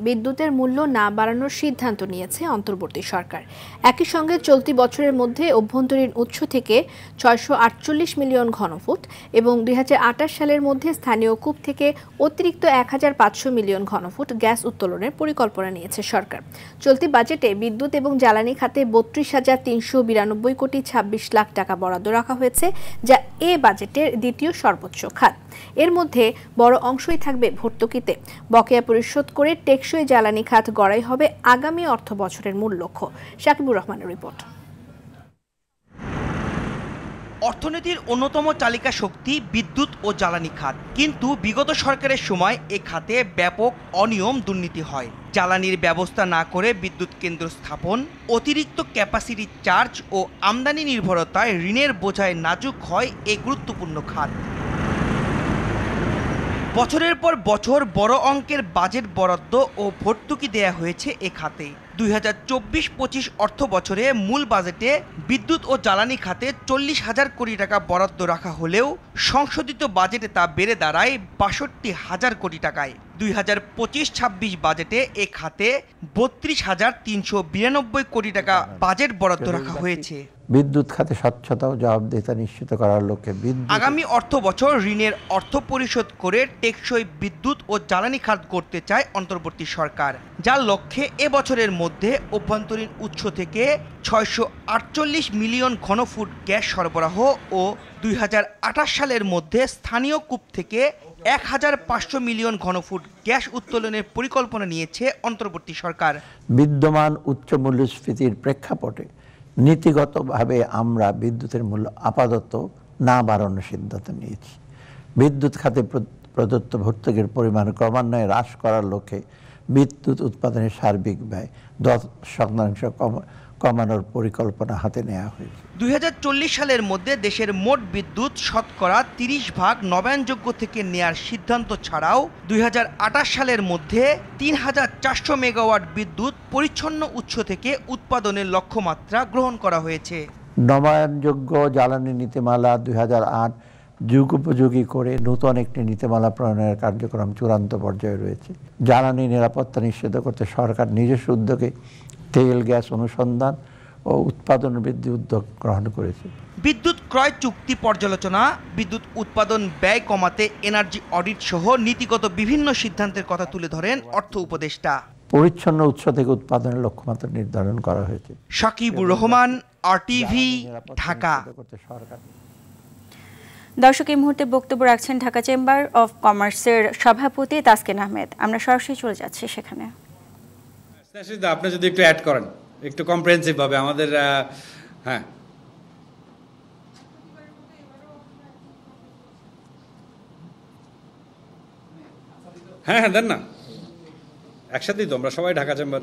বিদ্যুতের মূল্য না বাড়ানোর সিদ্ধান্ত নিয়েছে অন্তর্বর্তী সরকার। একই সঙ্গে চলতি বছরের মধ্যে অভ্যন্তরীণ উৎস থেকে ৬৪৮ মিলিয়ন ঘনফুট এবং ২০২৮ সালের মধ্যে স্থানীয় কূপ থেকে অতিরিক্ত ১৫০০ মিলিয়ন ঘনফুট গ্যাস উত্তোলনের পরিকল্পনা নিয়েছে সরকার। চলতি বাজেটে বিদ্যুৎ এবং জ্বালানি খাতে ৩২,৩৯২ কোটি ২৬ লাখ টাকা বরাদ্দ রাখা হয়েছে, যা এ বাজেটের দ্বিতীয় সর্বোচ্চ খাত। এর মধ্যে বড় অংশই থাকবে ভর্তুকিতে। বকেয়া পরিশোধ করে টেকসই জ্বালানি খাত গড়াই হবে আগামী অর্থ বছরের মূল লক্ষ্য। শাকিবুর রহমানের রিপোর্ট। অর্থনীতির অন্যতম চালিকা শক্তি বিদ্যুৎ ও জ্বালানি খাত, কিন্তু বিগত সরকারের সময় এ খাতে ব্যাপক অনিয়ম দুর্নীতি হয়। জ্বালানির ব্যবস্থা না করে বিদ্যুৎ কেন্দ্র স্থাপন, অতিরিক্ত ক্যাপাসিটি চার্জ ও আমদানি নির্ভরতায় ঋণের বোঝায় নাজুক হয় এই গুরুত্বপূর্ণ খাত। বছরের পর বছর বড় অঙ্কের বাজেট বরাদ্দ ও ভর্তুকি দেয়া হয়েছে এ খাতে। ২০২৪-২৫ অর্থ বছরে মূল বাজেটে বিদ্যুৎ ও জ্বালানি খাতে ৪০,০০০ কোটি টাকা বরাদ্দ রাখা হলেও সংশোধিত বাজেটে তা বেড়ে দাঁড়ায় ৬২,০০০ কোটি টাকায়। ২০২৫-২৬ বাজেটে এ খাতে ৩২,৩৯২ কোটি টাকা বাজেট বরাদ্দ রাখা হয়েছে। বিদ্যুৎ খাতে স্বচ্ছতা ও জবাবদিহিতা নিশ্চিত করার লক্ষ্যে আগামী অর্থ বছর ঋণের অর্থ পরিশোধ করে টেকসই বিদ্যুৎ ও জ্বালানি খাত করতে চায় অন্তর্বর্তী সরকার, যার লক্ষ্যে এবছরের মধ্যে অভ্যন্তরীণ উৎস থেকে ৬৪৮ মিলিয়ন ঘনফুট গ্যাস সরবরাহ ও ২০২৮ সালের মধ্যে স্থানীয় কূপ থেকে ১৫০০ মিলিয়ন ঘনফুট গ্যাস উত্তোলনের পরিকল্পনা নিয়েছে অন্তর্বর্তী সরকার। বিদ্যমান উচ্চ মূল্যস্ফীতির প্রেক্ষাপটে নীতিগতভাবে আমরা বিদ্যুতের মূল্য আপাতত না বাড়ানোর সিদ্ধান্ত নিয়েছি। বিদ্যুৎ খাতে প্রদত্ত ভর্তুকির পরিমাণ ক্রমান্বয়ে হ্রাস করার লক্ষ্যে বিদ্যুৎ উৎপাদনের সার্বিক ব্যয় ১০% কমানোর পরিকল্পনা হাতে নেওয়া হয়েছে। ২০৪০ সালের মধ্যে দেশের মোট বিদ্যুৎ শতকরা ৩০% নবায়নযোগ্য থেকে নেয়ার সিদ্ধান্ত ছাড়াও ২০২৮ সালের মধ্যে ৩,৪০০ মেগাওয়াট বিদ্যুৎ পরিচ্ছন্ন উৎস থেকে উৎপাদনের লক্ষ্যমাত্রা গ্রহণ করা হয়েছে। নবায়নযোগ্য জ্বালানি নীতিমালা ২০০৮ যুগোপযোগী করে নতুন একটি নীতিমালা প্রণয়নের কার্যক্রম চূড়ান্ত পর্যায়ে রয়েছে। জ্বালানি নিরাপত্তা নিশ্চিত করতে সরকার নিজস্ব উদ্যোগে তেল গ্যাস অনুসন্ধান ও উৎপাদন বৃদ্ধি উদ্যোগ গ্রহণ করেছে। বিদ্যুৎ ক্রয় চুক্তি পর্যালোচনা, বিদ্যুৎ উৎপাদন ব্যয় কমাতে এনার্জি অডিট সহ নীতিগত বিভিন্ন সিদ্ধান্তের কথা তুলে ধরেন অর্থ উপদেষ্টা। পরিচ্ছন্ন উৎস থেকে উৎপাদনের লক্ষ্যমাত্রা নির্ধারণ করা হয়েছে। শাকিবুর রহমান, RTV, ঢাকা। দর্শক, এই মুহূর্তে বক্তব্য রাখছেন ঢাকা চেম্বার অফ কমার্সের সভাপতি তাসকিন আহমেদ। আমরা সরাসরি চলে যাচ্ছি সেখানে। আপনি যদি একটু অ্যাড করেন একটু কম্প্রিহেন্সিভ ভাবে আমাদের হ্যাঁ হ্যাঁ হ্যাঁ দেন না, একসাথেই তো আমরা সবাই ঢাকা চেম্বার।